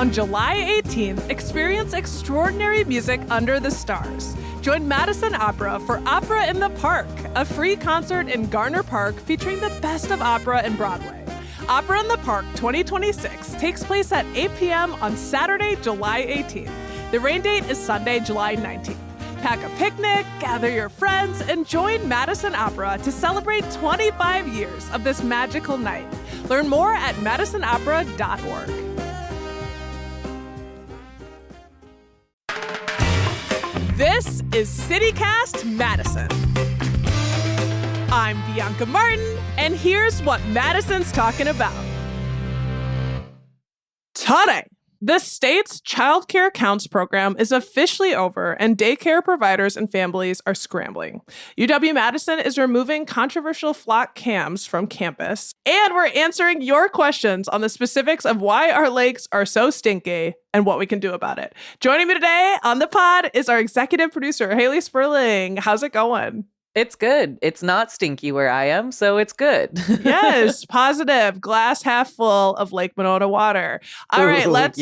On July 18th, experience extraordinary music under the stars. Join Madison Opera for Opera in the Park, a free concert in Garner Park featuring the best of opera and Broadway. Opera in the Park 2026 takes place at 8 p.m. on Saturday, July 18th. The rain date is Sunday, July 19th. Pack a picnic, gather your friends, and join Madison Opera to celebrate 25 years of this magical night. Learn more at madisonopera.org. This is CityCast Madison. I'm Bianca Martin, and here's what Madison's talking about. Today, the state's Child Care Counts program is officially over, and daycare providers and families are scrambling. UW-Madison is removing controversial flock cams from campus, and we're answering your questions on the specifics of why our lakes are so stinky and what we can do about it. Joining me today on the pod is our executive producer, Haley Sperling. How's it going? It's good. It's not stinky where I am, so it's good. Yes, positive. Glass half full of Lake Monona water. All right, let's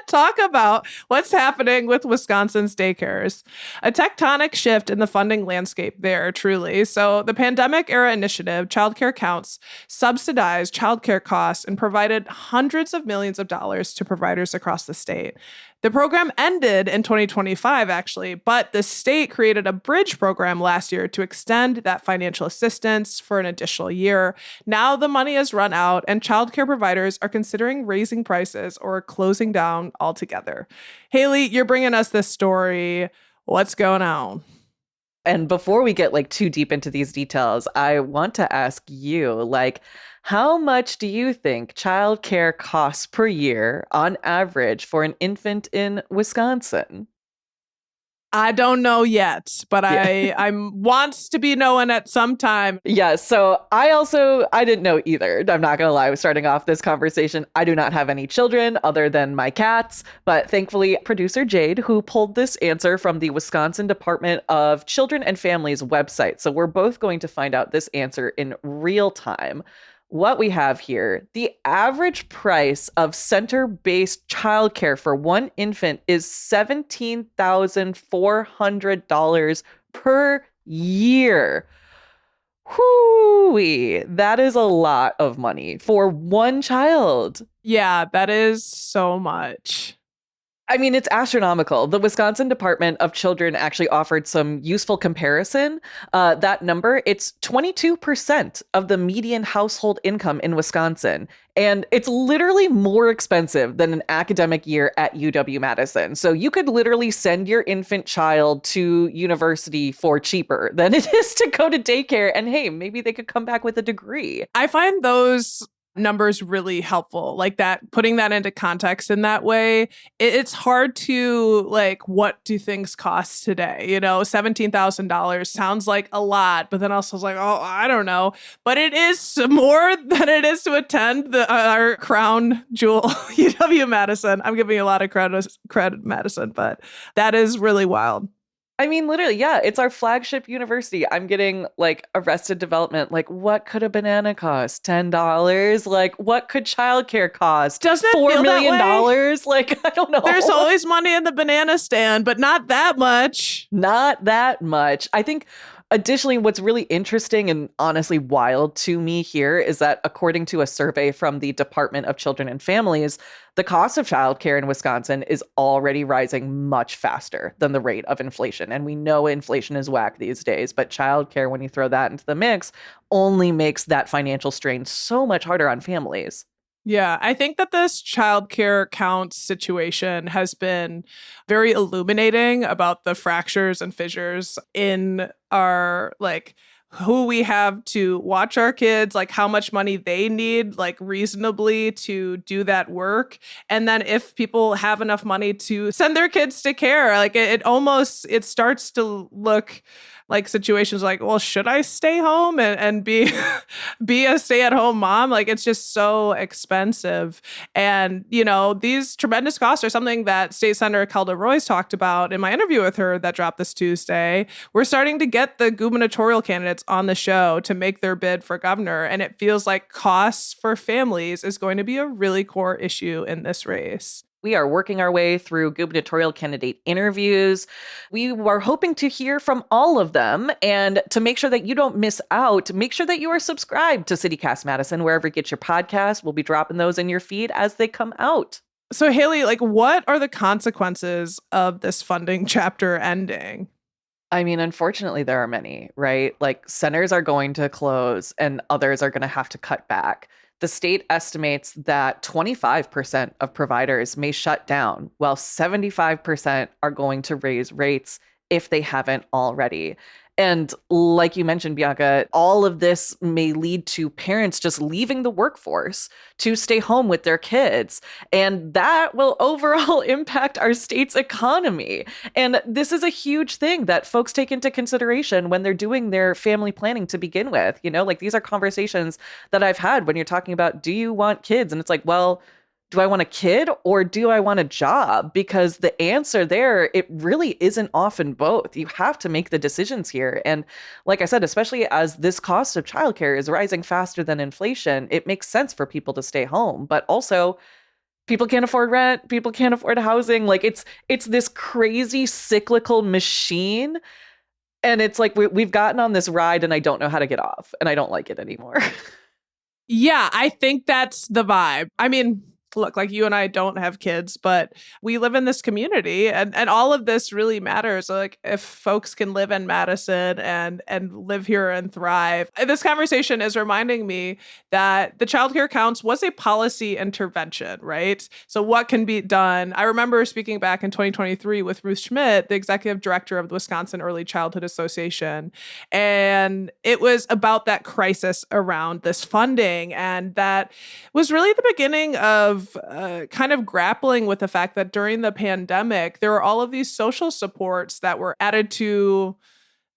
talk about what's happening with Wisconsin's daycares. A tectonic shift in the funding landscape there, truly. So the pandemic era initiative, Child Care Counts, subsidized childcare costs and provided hundreds of millions of dollars to providers across the state. The program ended in 2025, actually, but the state created a bridge program last year to extend that financial assistance for an additional year. Now the money has run out, and childcare providers are considering raising prices or closing down altogether. Haley, you're bringing us this story. What's going on? And before we get too deep into these details, I want to ask you, how much do you think childcare costs per year on average for an infant in Wisconsin? I don't know yet, but yeah. I wants to be knowing at some time. Yeah, so I didn't know either. I'm not going to lie. I was starting off this conversation. I do not have any children other than my cats, but thankfully, producer Jade, who pulled this answer from the Wisconsin Department of Children and Families website. So we're both going to find out this answer in real time. What we have here, the average price of center-based childcare for one infant is $17,400 per year. Whoo-wee, that is a lot of money for one child. Yeah, that is so much. I mean, it's astronomical. The Wisconsin Department of Children actually offered some useful comparison. That number, it's 22% of the median household income in Wisconsin. And it's literally more expensive than an academic year at UW-Madison. So you could literally send your infant child to university for cheaper than it is to go to daycare. And hey, maybe they could come back with a degree. I find those numbers really helpful, like that, putting that into context in that way. It's hard to what do things cost today? $17,000 sounds like a lot, but then also like, oh, I don't know. But it is more than it is to attend our crown jewel, UW-Madison. I'm giving you a lot of credit, Madison, but that is really wild. I mean, literally, yeah, it's our flagship university. I'm getting Arrested Development. What could a banana cost? $10? What could childcare cost? Doesn't it $4 million? I don't know. There's always money in the banana stand, but not that much. Not that much. I think additionally, what's really interesting and honestly wild to me here is that according to a survey from the Department of Children and Families, the cost of childcare in Wisconsin is already rising much faster than the rate of inflation. And we know inflation is whack these days, but childcare, when you throw that into the mix, only makes that financial strain so much harder on families. Yeah, I think that this Child Care Counts situation has been very illuminating about the fractures and fissures in our, who we have to watch our kids, how much money they need, reasonably to do that work. And then if people have enough money to send their kids to care, it starts to look like situations like, well, should I stay home and be be a stay-at-home mom? Like, it's just so expensive. And, these tremendous costs are something that State Senator Kelda Royce talked about in my interview with her that dropped this Tuesday. We're starting to get the gubernatorial candidates on the show to make their bid for governor. And it feels like costs for families is going to be a really core issue in this race. We are working our way through gubernatorial candidate interviews. We are hoping to hear from all of them. And to make sure that you don't miss out, make sure that you are subscribed to CityCast Madison, wherever you get your podcast. We'll be dropping those in your feed as they come out. So, Haley, what are the consequences of this funding chapter ending? I mean, unfortunately, there are many, right? Centers are going to close and others are going to have to cut back. The state estimates that 25% of providers may shut down, while 75% are going to raise rates if they haven't already. And like you mentioned, Bianca, all of this may lead to parents just leaving the workforce to stay home with their kids. And that will overall impact our state's economy. And this is a huge thing that folks take into consideration when they're doing their family planning to begin with. These are conversations that I've had when you're talking about, do you want kids? And it's like, well, do I want a kid or do I want a job? Because the answer there, it really isn't often both. You have to make the decisions here. And like I said, especially as this cost of childcare is rising faster than inflation, it makes sense for people to stay home. But also, people can't afford rent, people can't afford housing. It's this crazy cyclical machine. And it's like we've gotten on this ride and I don't know how to get off and I don't like it anymore. Yeah, I think that's the vibe. I mean, look, like you and I don't have kids, but we live in this community and all of this really matters. Like if folks can live in Madison and live here and thrive. This conversation is reminding me that the childcare counts was a policy intervention, right? So what can be done? I remember speaking back in 2023 with Ruth Schmidt, the executive director of the Wisconsin Early Childhood Association. And it was about that crisis around this funding. And that was really the beginning of kind of grappling with the fact that during the pandemic, there were all of these social supports that were added to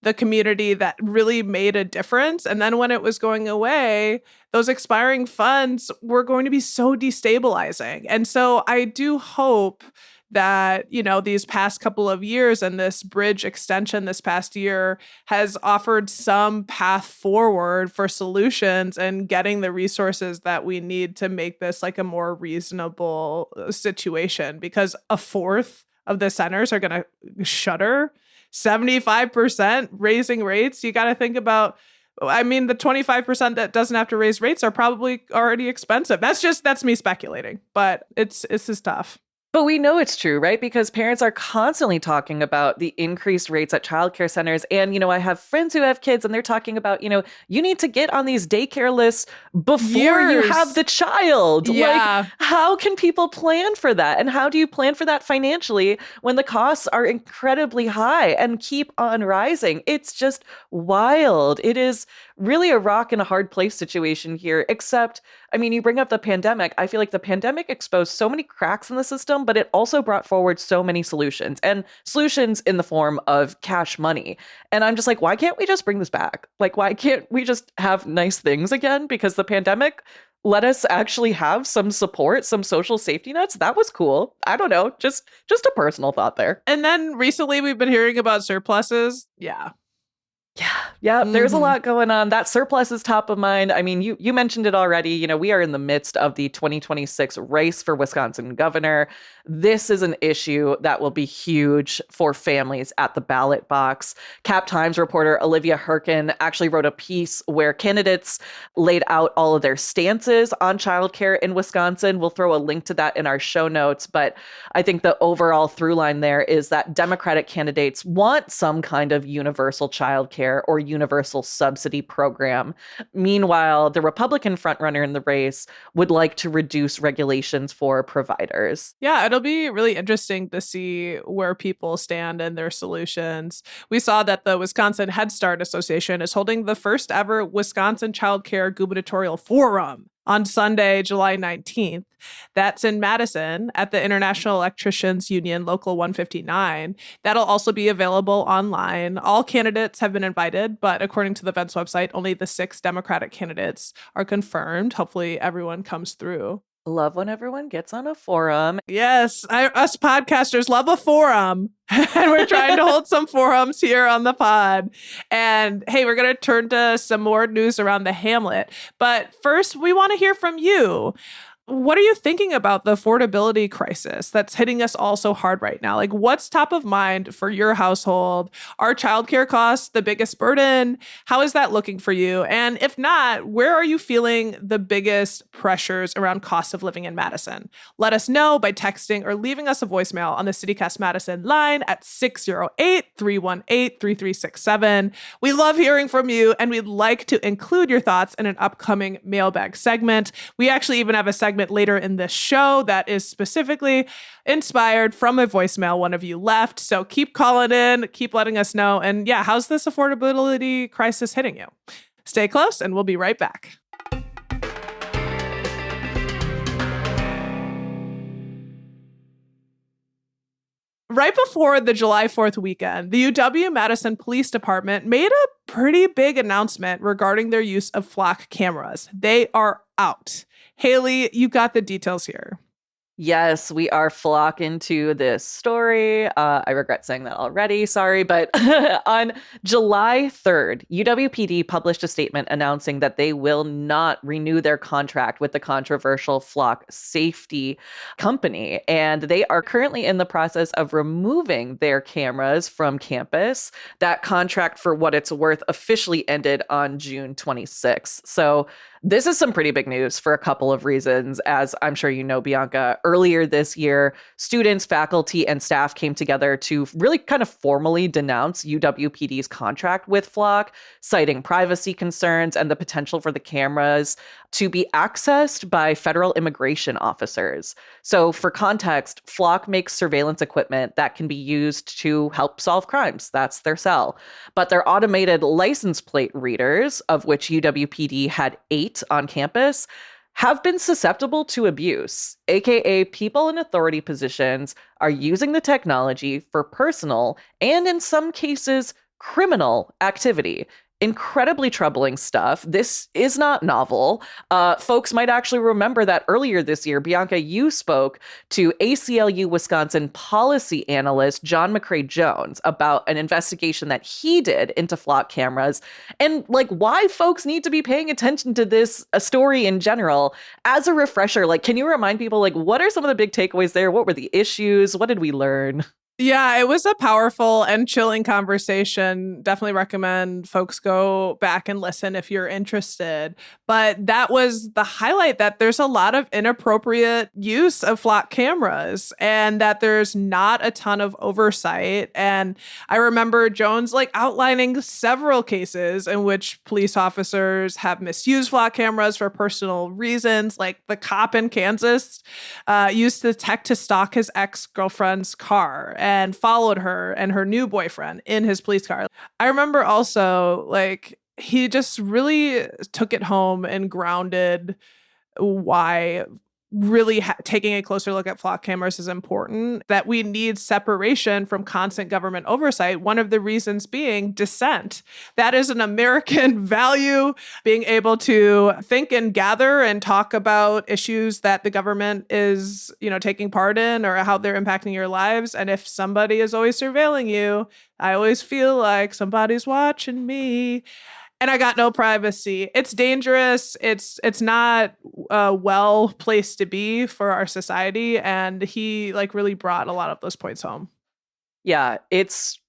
the community that really made a difference. And then when it was going away, those expiring funds were going to be so destabilizing. And so I do hope that, these past couple of years and this bridge extension this past year has offered some path forward for solutions and getting the resources that we need to make this like a more reasonable situation, because a fourth of the centers are going to shutter. 75% raising rates. You got to think about, I mean, the 25% that doesn't have to raise rates are probably already expensive. That's me speculating, but it's just tough. But we know it's true, right? Because parents are constantly talking about the increased rates at childcare centers. And, I have friends who have kids and they're talking about, you need to get on these daycare lists before you have the child. Yeah. How can people plan for that? And how do you plan for that financially when the costs are incredibly high and keep on rising? It's just wild. It is really a rock and a hard place situation here, except, I mean, you bring up the pandemic. I feel like the pandemic exposed so many cracks in the system, but it also brought forward so many solutions, and solutions in the form of cash money. And I'm just like, why can't we just bring this back? Why can't we just have nice things again? Because the pandemic let us actually have some support, some social safety nets. That was cool. I don't know, just a personal thought there. And then recently we've been hearing about surpluses. Yeah. Yeah, there's a lot going on. That surplus is top of mind. I mean, you mentioned it already. We are in the midst of the 2026 race for Wisconsin governor. This is an issue that will be huge for families at the ballot box. Cap Times reporter Olivia Herkin actually wrote a piece where candidates laid out all of their stances on childcare in Wisconsin. We'll throw a link to that in our show notes. But I think the overall through line there is that Democratic candidates want some kind of universal childcare or universal subsidy program. Meanwhile, the Republican frontrunner in the race would like to reduce regulations for providers. Yeah, it'll be really interesting to see where people stand and their solutions. We saw that the Wisconsin Head Start Association is holding the first ever Wisconsin Child Care Gubernatorial Forum. on Sunday, July 19th. That's in Madison at the International Electricians Union Local 159. That'll also be available online. All candidates have been invited, but according to the event's website, only the 6 Democratic candidates are confirmed. Hopefully everyone comes through. Love when everyone gets on a forum. Yes, us podcasters love a forum. And we're trying to hold some forums here on the pod. And hey, we're going to turn to some more news around the Hamlet. But first, we want to hear from you. What are you thinking about the affordability crisis that's hitting us all so hard right now? Like, what's top of mind for your household? Are childcare costs the biggest burden? How is that looking for you? And if not, where are you feeling the biggest pressures around cost of living in Madison? Let us know by texting or leaving us a voicemail on the CityCast Madison line at 608-318-3367. We love hearing from you, and we'd like to include your thoughts in an upcoming mailbag segment. We actually even have a segment later in this show that is specifically inspired from a voicemail one of you left. So keep calling in, keep letting us know. And yeah, how's this affordability crisis hitting you? Stay close and we'll be right back. Right before the July 4th weekend, the UW-Madison Police Department made a pretty big announcement regarding their use of flock cameras. They are out. Haley, you got the details here. Yes, we are flocking to this story. I regret saying that already. Sorry. But on July 3rd, UWPD published a statement announcing that they will not renew their contract with the controversial flock safety company. And they are currently in the process of removing their cameras from campus. That contract, for what it's worth, officially ended on June 26th. So this is some pretty big news for a couple of reasons. As I'm sure you know, Bianca, earlier this year, students, faculty, and staff came together to really kind of formally denounce UWPD's contract with Flock, citing privacy concerns and the potential for the cameras to be accessed by federal immigration officers. So for context, Flock makes surveillance equipment that can be used to help solve crimes. That's their sell. But their automated license plate readers, of which UWPD had 8 on campus, have been susceptible to abuse, aka people in authority positions are using the technology for personal and, in some cases, criminal activity. Incredibly troubling stuff. This is not novel. Folks might actually remember that earlier this year, Bianca, you spoke to ACLU Wisconsin policy analyst John McCrae Jones about an investigation that he did into flock cameras and like why folks need to be paying attention to this story in general. As a refresher, like, can you remind people, like, what are some of the big takeaways there? What were the issues? What did we learn? Yeah, it was a powerful and chilling conversation. Definitely recommend folks go back and listen if you're interested. But that was the highlight, that there's a lot of inappropriate use of flock cameras and that there's not a ton of oversight. And I remember Jones like outlining several cases in which police officers have misused flock cameras for personal reasons. Like the cop in Kansas used the tech to stalk his ex-girlfriend's car and followed her and her new boyfriend in his police car. I remember also, like, he just really took it home and grounded why really taking a closer look at flock cameras is important, that we need separation from constant government oversight. One of the reasons being dissent. That is an American value, being able to think and gather and talk about issues that the government is, taking part in or how they're impacting your lives. And if somebody is always surveilling you, I always feel like somebody's watching me. And I got no privacy. It's dangerous. It's not a well place to be for our society. And he really brought a lot of those points home. Yeah, it's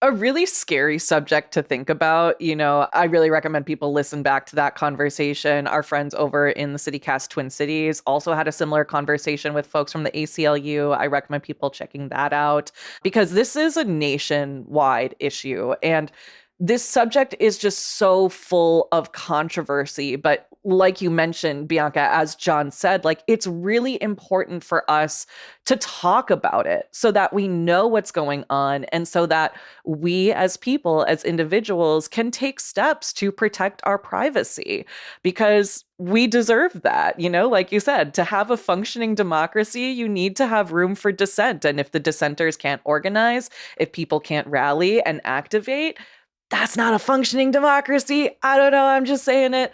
a really scary subject to think about. I really recommend people listen back to that conversation. Our friends over in the CityCast Twin Cities also had a similar conversation with folks from the ACLU. I recommend people checking that out because this is a nationwide issue. And this subject is just so full of controversy. But like you mentioned, Bianca, as John said, like it's really important for us to talk about it so that we know what's going on and so that we as people, as individuals, can take steps to protect our privacy because we deserve that. You know, like you said, to have a functioning democracy, you need to have room for dissent. And if the dissenters can't organize, if people can't rally and activate, that's not a functioning democracy. I don't know. I'm just saying it.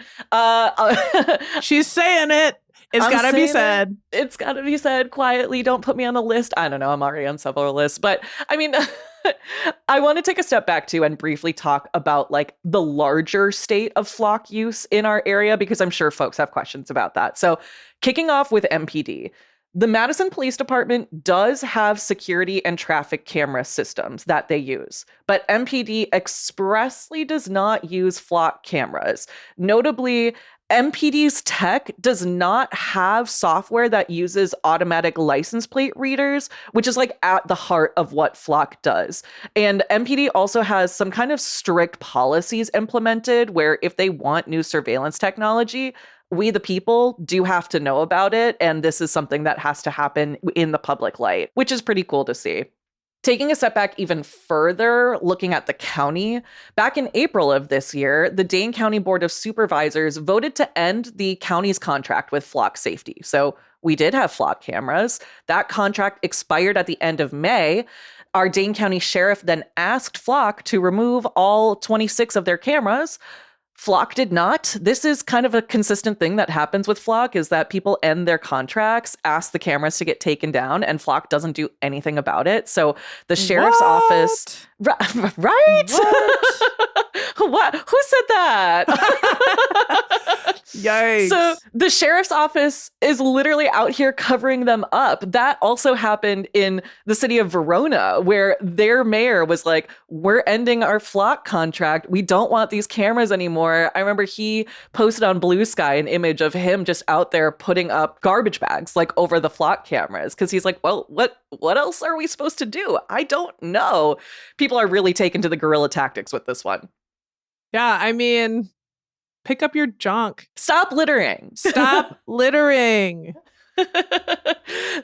She's saying it. It's got to be said. It's got to be said quietly. Don't put me on a list. I don't know. I'm already on several lists. But I mean, I want to take a step back too and briefly talk about like the larger state of flock use in our area, because I'm sure folks have questions about that. So kicking off with MPD. The Madison Police Department does have security and traffic camera systems that they use, but MPD expressly does not use flock cameras. Notably, MPD's tech does not have software that uses automatic license plate readers, which is like at the heart of what flock does. And MPD also has some kind of strict policies implemented where if they want new surveillance technology, we, the people, do have to know about it. And this is something that has to happen in the public light, which is pretty cool to see. Taking a step back even further, looking at the county, back in April of this year, the Dane County Board of Supervisors voted to end the county's contract with flock safety. So we did have flock cameras. That contract expired at the end of May. Our Dane County Sheriff then asked Flock to remove all 26 of their cameras. Flock did not. This is kind of a consistent thing that happens with Flock, is that people end their contracts, ask the cameras to get taken down, and Flock doesn't do anything about it. So the sheriff's office, right? What? Who said that? Yikes. So the sheriff's office is literally out here covering them up. That also happened in the city of Verona, where their mayor was like, we're ending our Flock contract. We don't want these cameras anymore. I remember he posted on Blue Sky an image of him just out there putting up garbage bags like over the Flock cameras, because he's like, well, what else are we supposed to do? I don't know. People are really taken to the guerrilla tactics with this one. Yeah, I mean, pick up your junk. Stop littering. Stop littering.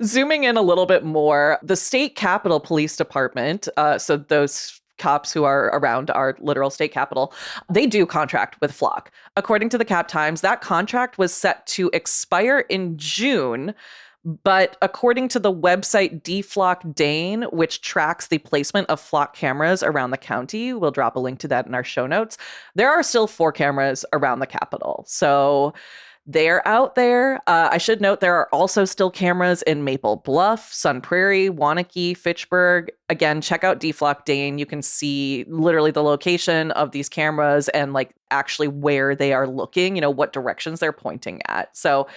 Zooming in a little bit more, the state capitol police department, so those cops who are around our literal state capitol, they do contract with Flock. According to the Cap Times, that contract was set to expire in June. But according to the website DFlock Dane, which tracks the placement of Flock cameras around the county, we'll drop a link to that in our show notes, there are still 4 cameras around the Capitol. So they're out there. I should note there are also still cameras in Maple Bluff, Sun Prairie, Waunakee, Fitchburg. Again, check out DFlock Dane. You can see literally the location of these cameras and like actually where they are looking, you know, what directions they're pointing at. So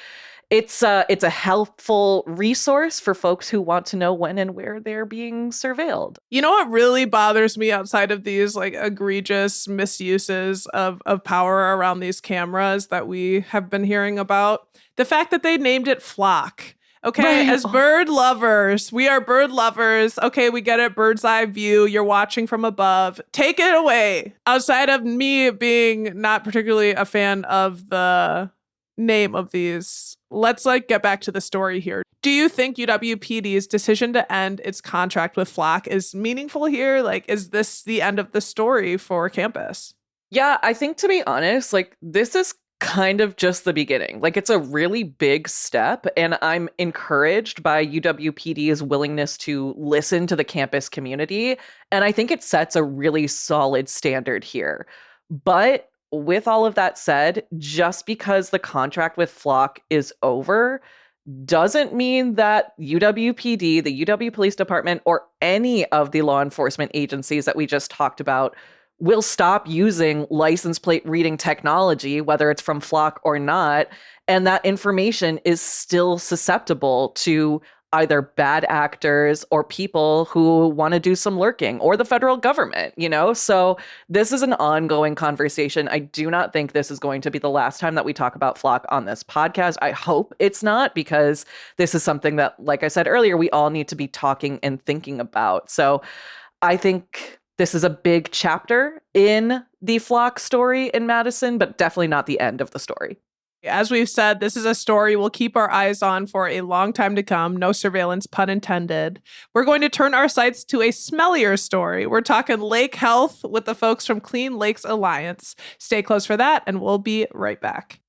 it's a helpful resource for folks who want to know when and where they're being surveilled. You know what really bothers me outside of these like egregious misuses of power around these cameras that we have been hearing about? The fact that they named it Flock. Okay, right. As bird lovers, we are bird lovers. Okay, we get it, bird's eye view. You're watching from above. Take it away. Outside of me being not particularly a fan of the name of these, let's like get back to the story here. Do you think UWPD's decision to end its contract with Flock is meaningful here? Like, is this the end of the story for campus? Yeah, I think, to be honest, like this is kind of just the beginning. Like, it's a really big step, and I'm encouraged by UWPD's willingness to listen to the campus community. And I think it sets a really solid standard here. But with all of that said, just because the contract with Flock is over doesn't mean that UWPD, the UW Police Department, or any of the law enforcement agencies that we just talked about will stop using license plate reading technology, whether it's from Flock or not. And that information is still susceptible to either bad actors or people who want to do some lurking, or the federal government, you know? So this is an ongoing conversation. I do not think this is going to be the last time that we talk about Flock on this podcast. I hope it's not, because this is something that, like I said earlier, we all need to be talking and thinking about. So I think This is a big chapter in the flock story in Madison, but definitely not the end of the story. As we've said, this is a story we'll keep our eyes on for a long time to come. No surveillance, pun intended. We're going to turn our sights to a smellier story. We're talking lake health with the folks from Clean Lakes Alliance. Stay close for that, and we'll be right back.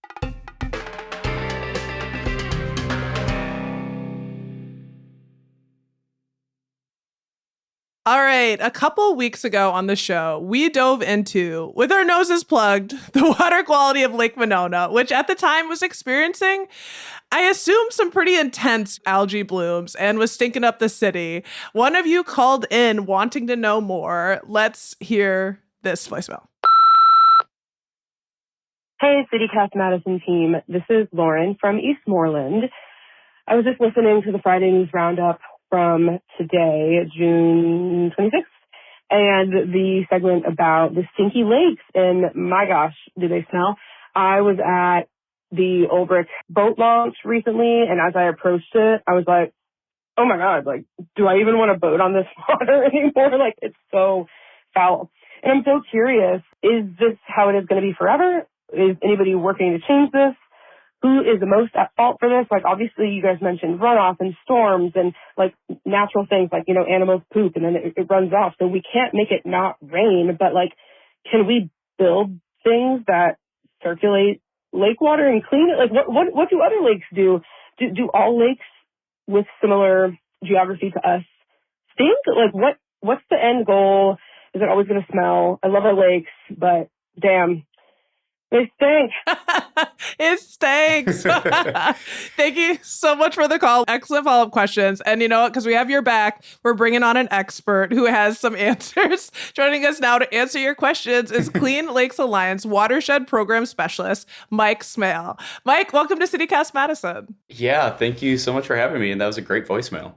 All right, a couple weeks ago on the show, we dove into, with our noses plugged, the water quality of Lake Monona, which at the time was experiencing, I assume, some pretty intense algae blooms and was stinking up the city. One of you called in wanting to know more. Let's hear this voicemail. Hey, CityCast Madison team. This is Lauren from Eastmoreland. I was just listening to the Friday News Roundup from today, June 26th, and the segment about the Stinky Lakes, and my gosh, do they smell? I was at the Ulbrich boat launch recently, and as I approached it, I was like, oh my God, like, do I even want to boat on this water anymore? Like, it's so foul. And I'm so curious, is this how it is going to be forever? Is anybody working to change this? Who is the most at fault for this? Like, obviously, you guys mentioned runoff and storms and, like, natural things like, animals poop and then it runs off. So we can't make it not rain, but, like, can we build things that circulate lake water and clean it? Like, what do other lakes do? Do all lakes with similar geography to us stink? Like, what's the end goal? Is it always going to smell? I love our lakes, but damn. They stink. It stinks. Thank you so much for the call. Excellent follow-up questions. And you know what? Because we have your back, we're bringing on an expert who has some answers. Joining us now to answer your questions is Clean Lakes Alliance Watershed Program Specialist, Mike Smale. Mike, welcome to CityCast Madison. Yeah, thank you so much for having me. And that was a great voicemail.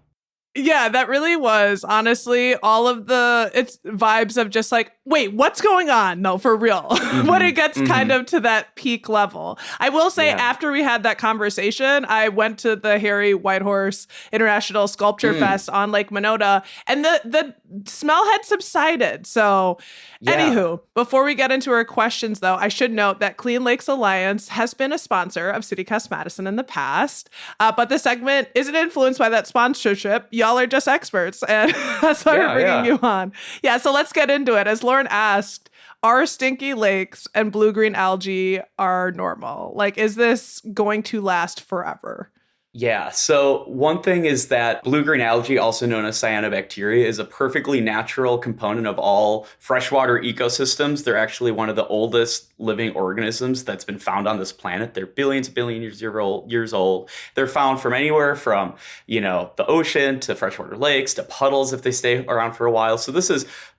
Yeah, that really was, honestly, all of it's vibes of just like, wait, what's going on? No, for real. When it gets kind of to that peak level. I will say, after we had that conversation, I went to the Harry Whitehorse International Sculpture Fest on Lake Monona, and the smell had subsided. So anywho, before we get into our questions, though, I should note that Clean Lakes Alliance has been a sponsor of CityCast Madison in the past, but the segment isn't influenced by that sponsorship. Y'all are just experts, and that's why we're bringing you on. Yeah, so let's get into it. As Lauren asked, are stinky lakes and blue-green algae are normal? Like, is this going to last forever? Yeah, so one thing is that blue-green algae, also known as cyanobacteria, is a perfectly natural component of all freshwater ecosystems. They're actually one of the oldest living organisms that's been found on this planet. They're billions and billions years old. They're found from anywhere from, the ocean to freshwater lakes to puddles if they stay around for a while. So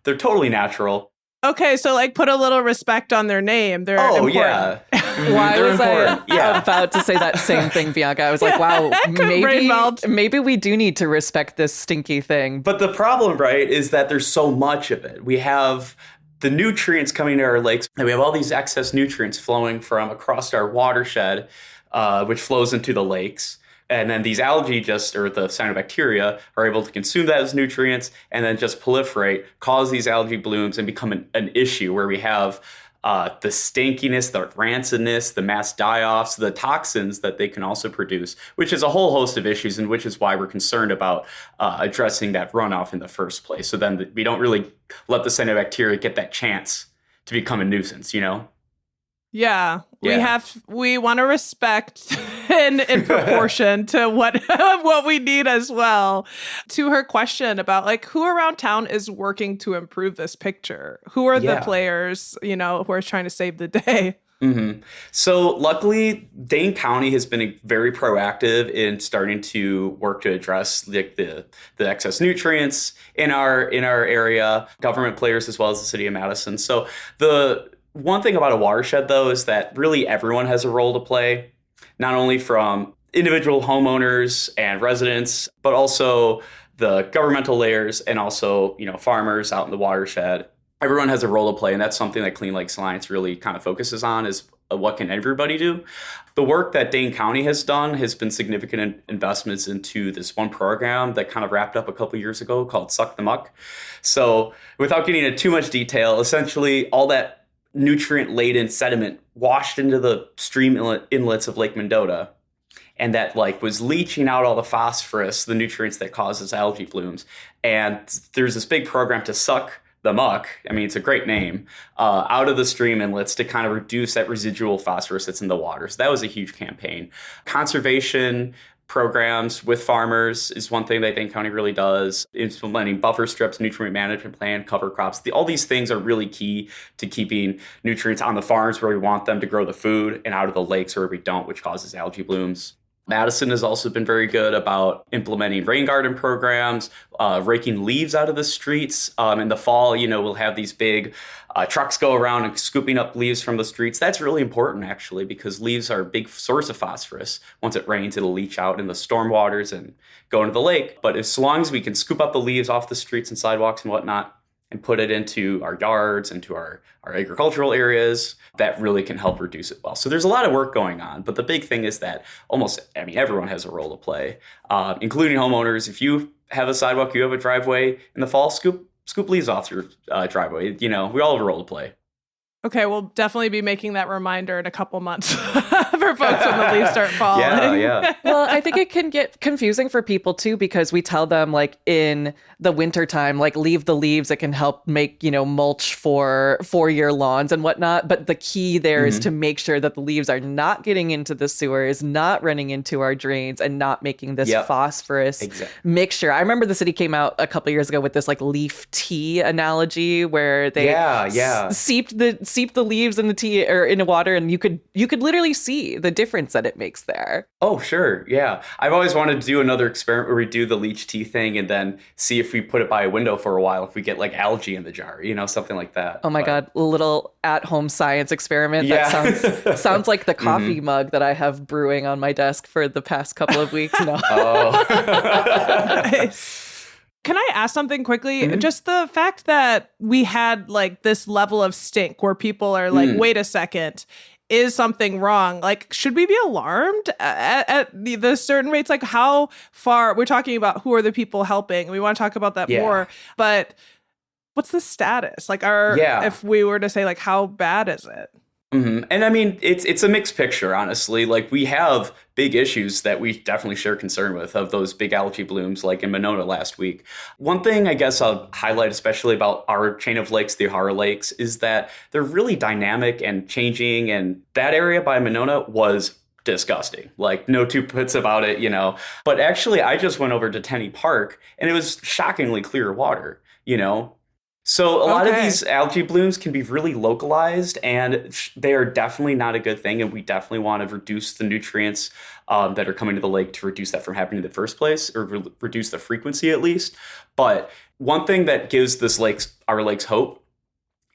they're totally natural. Okay, so like put a little respect on their name. They're important. Yeah. Why was I about to say that same thing, Bianca? I was like, wow, maybe we do need to respect this stinky thing. But the problem, right, is that there's so much of it. We have the nutrients coming to our lakes, and we have all these excess nutrients flowing from across our watershed, which flows into the lakes. And then these algae or the cyanobacteria are able to consume that as nutrients and then just proliferate, cause these algae blooms and become an issue where we have the stinkiness, the rancidness, the mass die-offs, the toxins that they can also produce, which is a whole host of issues, and which is why we're concerned about addressing that runoff in the first place. So then we don't really let the cyanobacteria get that chance to become a nuisance, Yeah, we want to respect in proportion to what we need as well. To her question about like who around town is working to improve this picture? Who are the players, who are trying to save the day? Mm-hmm. So luckily, Dane County has been very proactive in starting to work to address the excess nutrients in our area, government players as well as the city of Madison. So the one thing about a watershed, though, is that really everyone has a role to play, not only from individual homeowners and residents, but also the governmental layers and also, farmers out in the watershed. Everyone has a role to play, and that's something that Clean Lakes Alliance really kind of focuses on, is what can everybody do? The work that Dane County has done has been significant investments into this one program that kind of wrapped up a couple years ago called Suck the Muck. So without getting into too much detail, essentially all that nutrient-laden sediment washed into the stream inlets of Lake Mendota, and that like was leaching out all the phosphorus, the nutrients that causes algae blooms. And there's this big program to suck the muck, I mean, it's a great name, out of the stream inlets to kind of reduce that residual phosphorus that's in the water. So that was a huge campaign. Conservation programs with farmers is one thing that Dane County really does. Implementing buffer strips, nutrient management plan, cover crops. All these things are really key to keeping nutrients on the farms where we want them to grow the food and out of the lakes where we don't, which causes algae blooms. Madison has also been very good about implementing rain garden programs, raking leaves out of the streets. In the fall, we'll have these big trucks go around and scooping up leaves from the streets. That's really important, actually, because leaves are a big source of phosphorus. Once it rains, it'll leach out in the storm waters and go into the lake. But as long as we can scoop up the leaves off the streets and sidewalks and whatnot, and put it into our yards, into our agricultural areas, that really can help reduce it well. So there's a lot of work going on, but the big thing is that everyone has a role to play, including homeowners. If you have a sidewalk, you have a driveway, in the fall, scoop leaves off your driveway. We all have a role to play. Okay, we'll definitely be making that reminder in a couple months for folks when the leaves start falling. Yeah. Well, I think it can get confusing for people too, because we tell them like in the wintertime, like leave the leaves. It can help make, mulch for your lawns and whatnot. But the key there is to make sure that the leaves are not getting into the sewers, not running into our drains, and not making this phosphorus mixture. I remember the city came out a couple years ago with this like leaf tea analogy where they seeped the leaves in the tea or in the water, and you could literally see the difference that it makes there. Oh, sure. Yeah. I've always wanted to do another experiment where we do the leach tea thing and then see if we put it by a window for a while, if we get like algae in the jar, something like that. Oh my God. A little at-home science experiment. That sounds like the coffee mug that I have brewing on my desk for the past couple of weeks. No. Oh. Nice. Can I ask something quickly? Just the fact that we had like this level of stink where people are like, wait a second, is something wrong? Like, should we be alarmed at the certain rates? Like, how far we're talking about who are the people helping? We want to talk about that more, but what's the status? Like, if we were to say, like, how bad is it? And I mean, it's a mixed picture, honestly. Like, we have big issues that we definitely share concern with, of those big algae blooms, like in Monona last week. One thing I guess I'll highlight, especially about our chain of lakes, the O'Hara Lakes, is that they're really dynamic and changing. And that area by Monona was disgusting. Like, no two puts about it, But actually, I just went over to Tenney Park, and it was shockingly clear water, So a lot of these algae blooms can be really localized, and they are definitely not a good thing. And we definitely want to reduce the nutrients that are coming to the lake to reduce that from happening in the first place, or reduce the frequency at least. But one thing that gives our lakes hope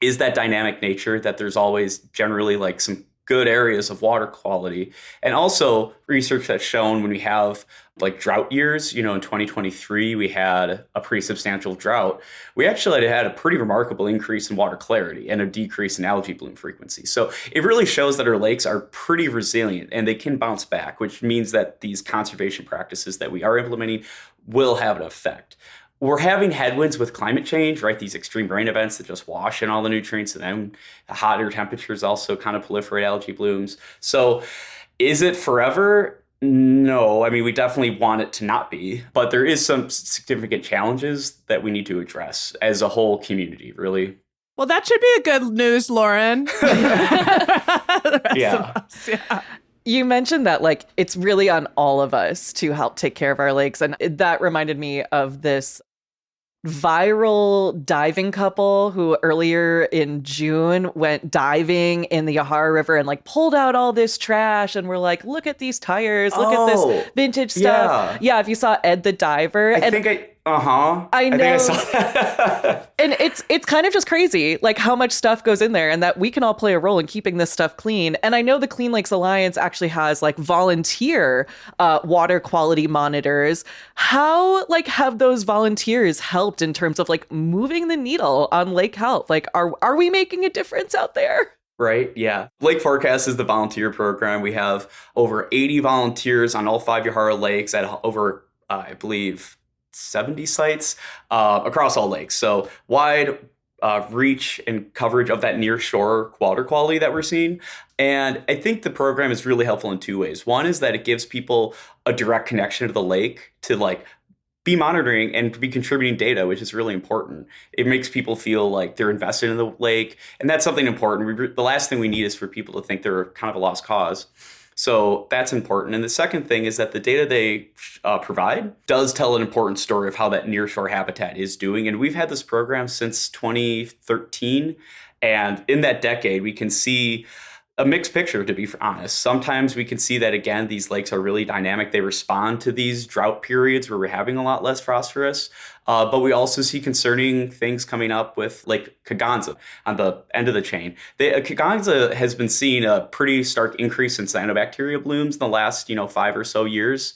is that dynamic nature, that there's always generally like some good areas of water quality. And also research that's shown when we have like drought years, in 2023, we had a pretty substantial drought. We actually had a pretty remarkable increase in water clarity and a decrease in algae bloom frequency. So it really shows that our lakes are pretty resilient and they can bounce back, which means that these conservation practices that we are implementing will have an effect. We're having headwinds with climate change, right? These extreme rain events that just wash in all the nutrients, and then the hotter temperatures also kind of proliferate algae blooms. So is it forever? No. I mean, we definitely want it to not be, but there is some significant challenges that we need to address as a whole community, really. Well, that should be a good news, Lauren. Yeah. You mentioned that like it's really on all of us to help take care of our lakes. And that reminded me of this viral diving couple who earlier in June went diving in the O'Hara River and like pulled out all this trash and were like, look at these tires, look at this vintage stuff. Yeah, if you saw Ed the Diver. I think I know. I saw that. And it's kind of just crazy, like how much stuff goes in there, and that we can all play a role in keeping this stuff clean. And I know the Clean Lakes Alliance actually has like volunteer water quality monitors. How like have those volunteers helped in terms of like moving the needle on lake health? Like, are we making a difference out there? Right. Yeah. Lake Forecast is the volunteer program. We have over 80 volunteers on all 5 Yahara lakes at over, I believe, 70 sites across all lakes. So wide reach and coverage of that near shore water quality that we're seeing. And I think the program is really helpful in two ways. One is that it gives people a direct connection to the lake to like be monitoring and be contributing data, which is really important. It makes people feel like they're invested in the lake, and that's something important. The last thing we need is for people to think they're kind of a lost cause. So that's important. And the second thing is that the data they provide does tell an important story of how that nearshore habitat is doing. And we've had this program since 2013. And in that decade, we can see a mixed picture, to be honest. Sometimes we can see that, again, these lakes are really dynamic. They respond to these drought periods where we're having a lot less phosphorus. But we also see concerning things coming up with Lake Kaganza on the end of the chain. Kaganza has been seeing a pretty stark increase in cyanobacteria blooms in the last, 5 or so years.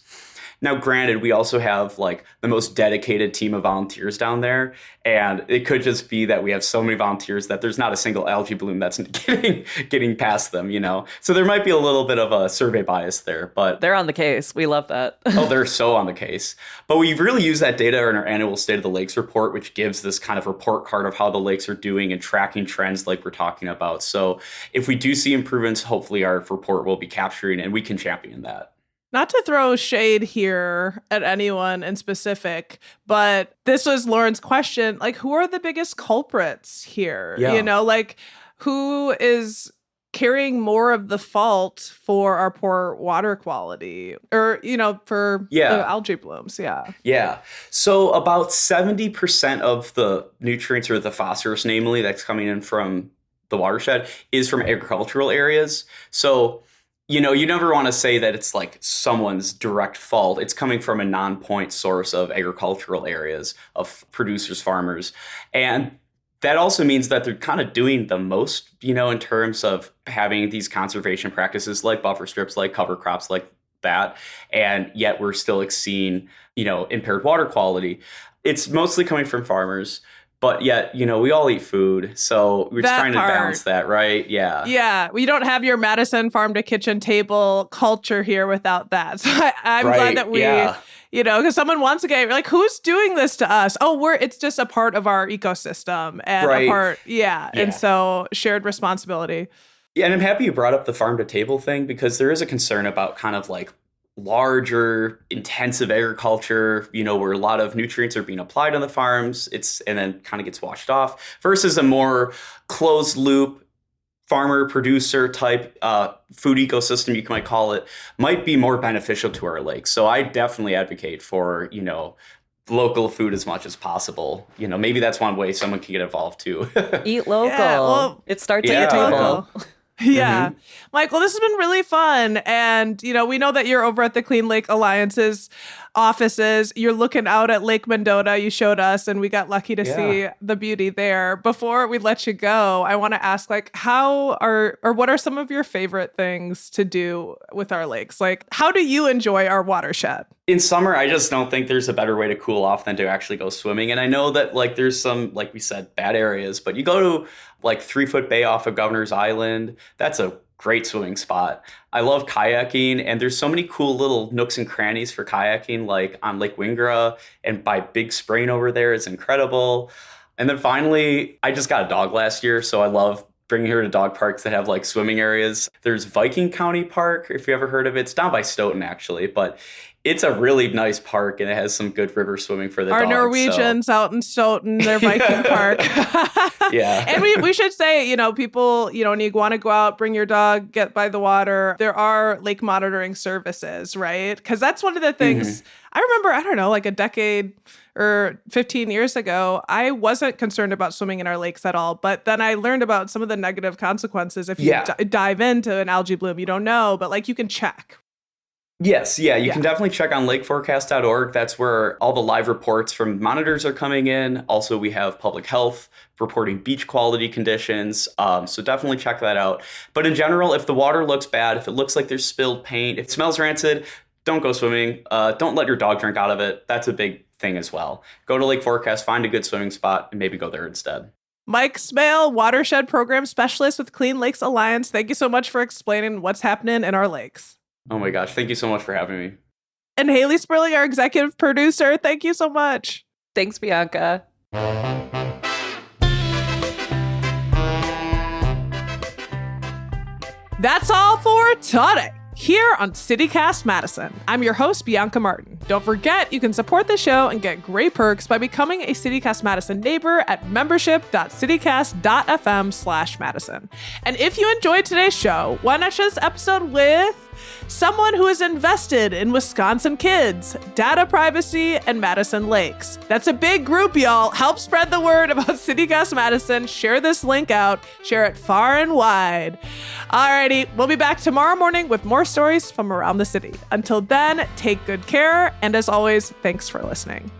Now, granted, we also have like the most dedicated team of volunteers down there. And it could just be that we have so many volunteers that there's not a single algae bloom that's getting past them, So there might be a little bit of a survey bias there, but they're on the case. We love that. Oh, they're so on the case. But we really use that data in our annual State of the Lakes report, which gives this kind of report card of how the lakes are doing and tracking trends like we're talking about. So if we do see improvements, hopefully our report will be capturing and we can champion that. Not to throw shade here at anyone in specific, but this was Lauren's question. Like, who are the biggest culprits here? Yeah. Like, who is carrying more of the fault for our poor water quality or, for the algae blooms? Yeah. Yeah. So about 70% of the nutrients or the phosphorus, namely, that's coming in from the watershed is from agricultural areas. So you never want to say that it's like someone's direct fault. It's coming from a non-point source of agricultural areas, of producers, farmers. And that also means that they're kind of doing the most, in terms of having these conservation practices like buffer strips, like cover crops, like that. And yet we're still seeing, impaired water quality. It's mostly coming from farmers. But yet, we all eat food. So we're just trying to balance that, right? Yeah. Yeah. We don't have your Madison farm to kitchen table culture here without that. So I'm glad that we, because someone wants to get like, who's doing this to us? Oh, it's just a part of our ecosystem and a part. Yeah. And so shared responsibility. Yeah. And I'm happy you brought up the farm to table thing because there is a concern about kind of like larger intensive agriculture, where a lot of nutrients are being applied on the farms, and then kind of gets washed off, versus a more closed loop farmer producer type food ecosystem, you might call it, might be more beneficial to our lakes. So I definitely advocate for, local food as much as possible. Maybe that's one way someone can get involved too. Eat local. Yeah, well, it starts at your table. Yeah. Mm-hmm. Michael, this has been really fun. And, we know that you're over at the Clean Lake Alliance's offices. You're looking out at Lake Mendota. You showed us, and we got lucky to see the beauty there. Before we let you go, I want to ask, like, what are some of your favorite things to do with our lakes? Like, how do you enjoy our watershed? In summer, I just don't think there's a better way to cool off than to actually go swimming. And I know that, like, there's some, like we said, bad areas, but you go to like 3 Foot Bay off of Governor's Island. That's a great swimming spot. I love kayaking, and there's so many cool little nooks and crannies for kayaking, like on Lake Wingra and by Big Spring over there is incredible. And then finally, I just got a dog last year, so I love bringing her to dog parks that have like swimming areas. There's Viking County Park, if you ever heard of it. It's down by Stoughton, actually, but it's a really nice park, and it has some good river swimming for the dogs. Our Norwegians out in Stoughton, their Viking Park. Yeah. And we should say, people, when you want to go out, bring your dog, get by the water, there are lake monitoring services, right? Because that's one of the things I remember, I don't know, like a decade or 15 years ago, I wasn't concerned about swimming in our lakes at all. But then I learned about some of the negative consequences. If you dive into an algae bloom, you don't know, but like you can check. Yes, you can definitely check on lakeforecast.org. That's where all the live reports from monitors are coming in. Also, we have public health reporting beach quality conditions. So definitely check that out. But in general, if the water looks bad, if it looks like there's spilled paint, if it smells rancid, don't go swimming. Don't let your dog drink out of it. That's a big thing as well. Go to Lake Forecast, find a good swimming spot, and maybe go there instead. Mike Smale, Watershed Program Specialist with Clean Lakes Alliance. Thank you so much for explaining what's happening in our lakes. Oh my gosh, thank you so much for having me. And Haley Sperling, our executive producer. Thank you so much. Thanks, Bianca. That's all for today here on CityCast Madison. I'm your host, Bianca Martin. Don't forget, you can support the show and get great perks by becoming a CityCast Madison neighbor at membership.citycast.fm/Madison. And if you enjoyed today's show, why not share this episode with someone who is invested in Wisconsin kids, data privacy, and Madison Lakes. That's a big group, y'all. Help spread the word about CityCast Madison. Share this link out. Share it far and wide. Alrighty, we'll be back tomorrow morning with more stories from around the city. Until then, take good care. And as always, thanks for listening.